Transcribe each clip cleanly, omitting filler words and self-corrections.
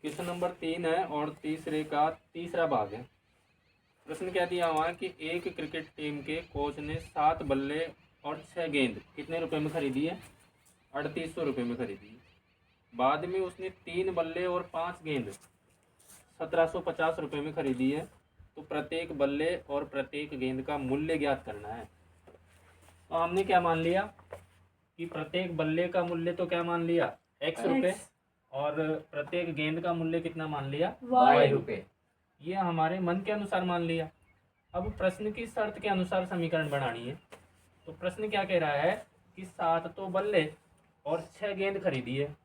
Question number 3 है और तीसरे का तीसरा भाग है। प्रश्न क्या दिया हुआ है कि एक क्रिकेट टीम के कोच ने 7 बल्ले और 6 गेंद कितने रुपए में खरीदी है? 3800 रुपये में खरीदी है। बाद में उसने 3 बल्ले और 5 गेंद 1750 रुपये में खरीदी है। तो प्रत्येक बल्ले और प्रत्येक गेंद का मूल्य ज्ञात करना है। तो हमने क्या मान लिया कि प्रत्येक बल्ले का मूल्य तो क्या मान लिया x रुपये और प्रत्येक गेंद का मूल्य कितना मान लिया y रुपये। ये हमारे मन के अनुसार मान लिया। अब प्रश्न की शर्त के अनुसार समीकरण बनानी है। तो प्रश्न क्या कह रहा है कि 7 तो बल्ले और 6 गेंद खरीदी है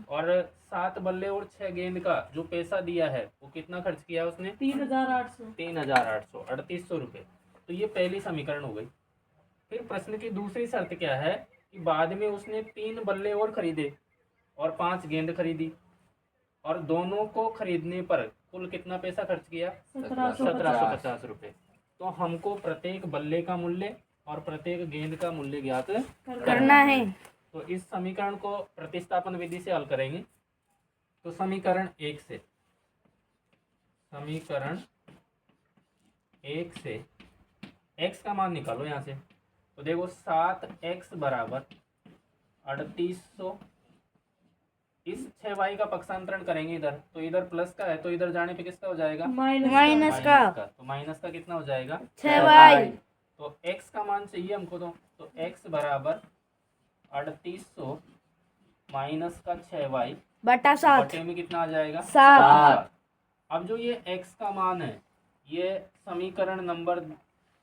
और 7 बल्ले और 6 गेंद का जो पैसा दिया है वो कितना खर्च किया उसने? 3800 3800 रुपये। तो ये पहली समीकरण हो गई। फिर प्रश्न की दूसरी शर्त क्या है कि बाद में उसने 3 बल्ले और खरीदे और 5 गेंद खरीदी और दोनों को खरीदने पर कुल कितना पैसा खर्च किया? 1750 रुपये। तो हमको प्रत्येक बल्ले का मूल्य और प्रत्येक गेंद का मूल्य ज्ञात करना है। तो इस समीकरण को प्रतिस्थापन विधि से हल करेंगे। तो समीकरण 1 से x का मान निकालो यहाँ से। तो देखो 7x बराबर 3800, इस 6y का पक्षांतरण करेंगे इधर, तो इधर प्लस का है तो इधर जाने पे किसका हो जाएगा? माइनस का। तो माइनस का कितना हो जाएगा? 6y। तो x का मान चाहिए हमको। तो x बराबर 3800 माइनस का 6y बटा 7 बटे में कितना आ जाएगा? 7। अब जो ये x का मान है ये समीकरण नंबर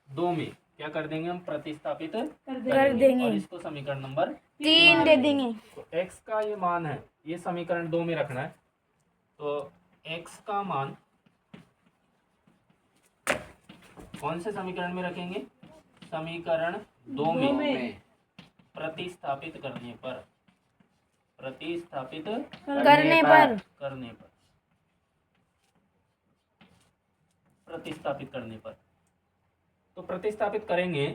2 में क्या कर देंगे हम? प्रतिस्थापित कर देंगे। और इसको समीकरण नंबर 3 दे देंगे। तो x का ये मान है ये समीकरण 2 में रखना है। तो x का मान कौन से समीकरण में रखेंगे? समीकरण 2 में प्रतिस्थापित करने पर तो प्रतिस्थापित करेंगे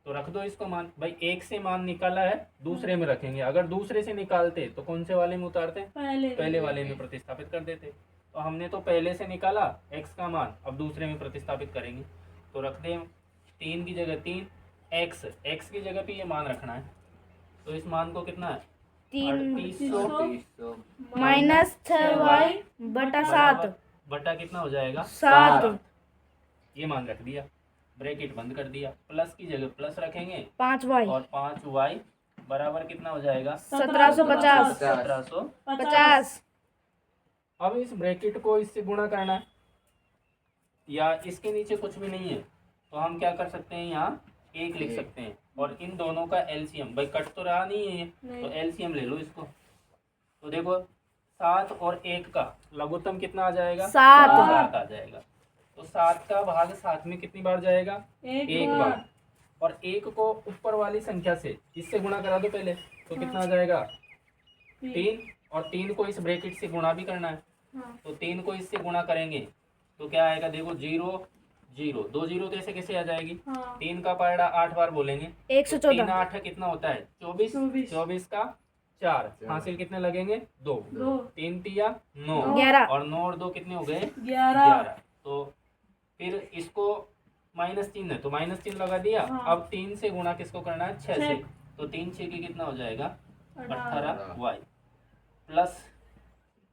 तो रख दो इसको मान। भाई एक से मान निकाला है दूसरे में रखेंगे। अगर दूसरे से निकालते तो कौन से वाले में उतारते? पहले वाले में प्रतिस्थापित कर देते। तो हमने तो पहले से निकाला x का मान, अब दूसरे में प्रतिस्थापित करेंगे। तो रख दें 3 की जगह 3, x की जगह पे ये मान रखना है। तो इस मान को कितना है? 3800 माइनस 6y बटा 7 बटा कितना हो जाएगा? 7। ये मान रख दिया, ब्रैकेट बंद कर दिया। प्लस की जगह प्लस रखेंगे 5y और 5y बराबर कितना हो जाएगा? 1750। अब इस ब्रैकेट को इससे गुणा करना है या इसके नीचे कुछ भी नहीं है तो हम क्या कर सकते हैं? यहाँ 1 लिख सकते हैं और इन दोनों का एलसीएम, भाई कट तो रहा नहीं है तो एलसीएम ले लो इसको। तो देखो 7 और 1 का लघुत्तम कितना आ जाएगा? 7 आ जाएगा। तो 7 का भाग 7 में कितनी बार जाएगा? एक बार। और 1 को ऊपर वाली संख्या से इससे गुणा करा दो पहले, तो कितना आ जाएगा? 3। और 3 को इस ब्रैकेट से गुणा भी करना है। तो 3 को इससे गुणा करेंगे तो क्या आएगा? देखो 0 0 2 0 कैसे कैसे आ जाएगी? 3 का पलड़ा 8 बार बोलेंगे। 114। 3 8 कितना होता है? 24 का 4 हासिल कितने लगेंगे? 2 3 तिया 9 11 और 9 और 2 कितने हो गए? 11। तो फिर इसको -3 है तो -3 लगा दिया। अब 3 से गुणा किसको करना है? 6 से। तो 3 6 की कितना हो जाएगा? 18y प्लस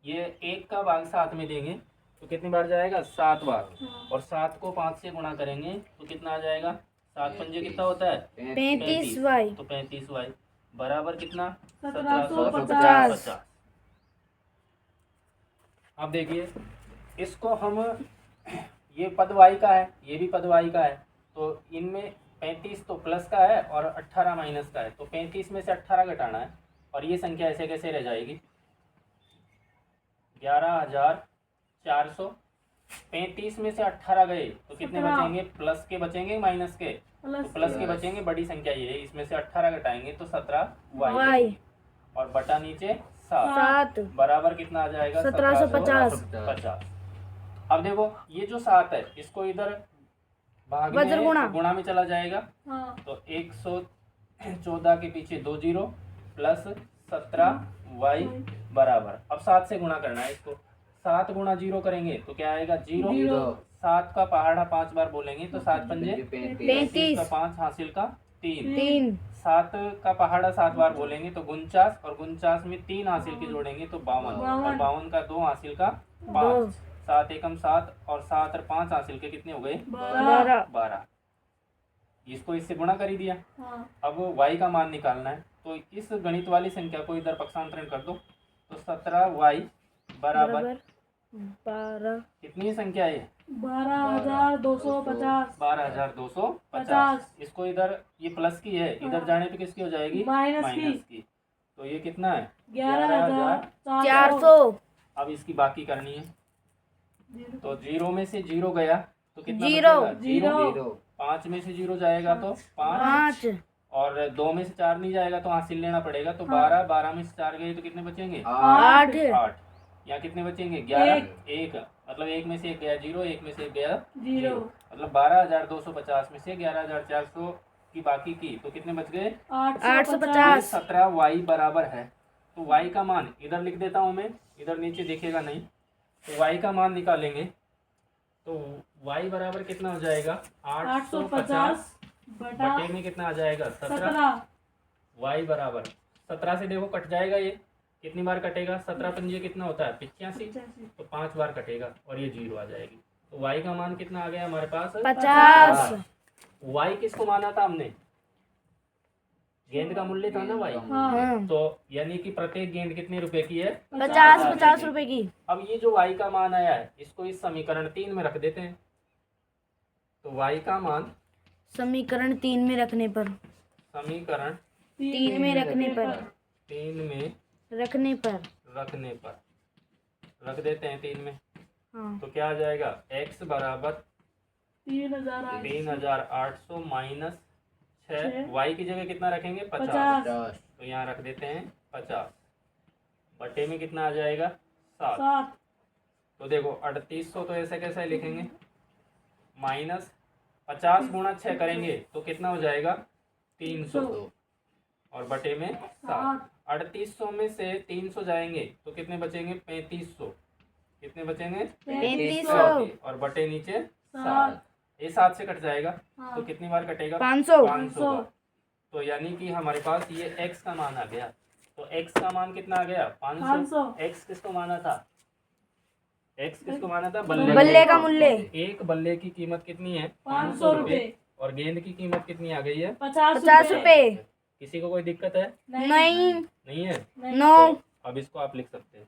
ये 1 का भाग 7 में देंगे तो कितनी बार जाएगा? 7 बार। और 7 को 5 से गुणा करेंगे तो कितना आ जाएगा? 7 पंजे कितना होता है? 35y। तो 35y बराबर कितना? 1750। अब देखिए इसको हम, ये पद y का है ये भी पद y का है तो इनमें 35 तो प्लस का है और 18 माइनस का है। तो 35 में से 18 घटाना है और ये संख्या ऐसे कैसे रह जाएगी? 11400। 35 में से 18 गए तो कितने बचेंगे? प्लस के बचेंगे माइनस के? तो प्लस के बचेंगे। बड़ी संख्या ये है, इसमें से 18 घटाएंगे तो 17y और बटा नीचे 7 बराबर कितना आ जाएगा? 1750। अब देखो ये जो 7 है इसको इधर भाग में गुणा में चला जाएगा। तो 114 के पीछे 2 0 प्लस 17y बराबर, अब 7 से गुणा करना है इसको। 7 गुणा 0 करेंगे तो क्या आएगा 0। जीरो। 7 का पहाड़ा 5 बार बोलेंगे तो 7 पंजे 35 का 5 हासिल का 3। 3 7 का पहाड़ा 7 बार बोलेंगे तो 49, और 49 में 3 हासिल के जोड़ेंगे तो 52, और 52 का 2 हासिल का 5। 7 एकम 7 और 7 और 5 हासिल के कितने हो गए 12 12। इसको इससे गुणा कर ही दिया। हाँ। अब y का मान निकालना है तो इस गणित वाली संख्या को इधर पक्षांतरण कर दो तो 17y बराबर 12 कितनी संख्या है 12,250 12,250। इसको इधर ये प्लस की है, इधर जाने पे किसकी हो जाएगी माइनस की। तो ये कितना है 11,400 400 अब इसकी बाकी करनी है तो 0 में से 0 गया तो कितना जीरो। बचेगा 0। 5 में से 0 जाएगा तो 5, 5 और 2 में से 4 नहीं जाएगा तो हासिल लेना पड़ेगा तो 12, 12 में से 4 गए तो कितने बचेंगे 8 8। यहाँ कितने बचेंगे 11, 1 मतलब 1 में से 1 गया 0, 1 में से 1 गया 0, मतलब 12,250 में से 11,400 की बाकी की तो कितने बच गए 850 17y बराबर है। तो y का मान इधर लिख देता हूँ मैं, इधर नीचे दिखेगा नहीं। तो y का मान निकालेंगे तो y बराबर कितना हो जाएगा 850 बटे में कितना आ जाएगा 17। y बराबर 17 से देखो कट जाएगा, ये कितनी बार कटेगा 17 पंजे कितना होता है 85, तो 5 बार कटेगा और ये 0 आ जाएगी। तो y का मान कितना आ गया हमारे पास 50 y किसको माना था हमने, गेंद का मूल्य था ना y। हाँ। तो यानी कि प्रत्येक गेंद कितने रुपए की है 50 रुपए की। अब ये जो y का मान आया है इसको इस समीकरण 3 में रख देते हैं। तो y का मान समीकरण 3 में रखने पर समीकरण 3 में रखने पर 3 में रखने पर रख देते हैं 3 में। हाँ। तो क्या आ जाएगा x बराबर 3,800 3,800 माइनस 6, y की जगह कितना रखेंगे 50, 50 तो यहाँ रख देते हैं 50 बटे में कितना आ जाएगा 7। 7 तो देखो 3800 तो ऐसे कैसे लिखेंगे माइनस 50 गुणा 6 करेंगे तो कितना हो जाएगा 300 और बटे में 7। 3800 में से 300 जाएंगे तो कितने बचेंगे 3500, कितने बचेंगे 3500 और बटे नीचे 7। 7 ये 7 से कट जाएगा हाँ। तो कितनी बार कटेगा 500 500 का। तो यानी कि हमारे पास ये x का मान आ गया। तो x का मान कितना आ गया 500। x किसको माना था x किसको माना था बल्ले का मूल्य एक बल्ले की कीमत कितनी है 500 रुपए और गेंद की कीमत कितनी आ गई है 50 रुपए। किसी को कोई दिक्कत है नहीं नहीं है। नो अब इसको आप लिख सकते हैं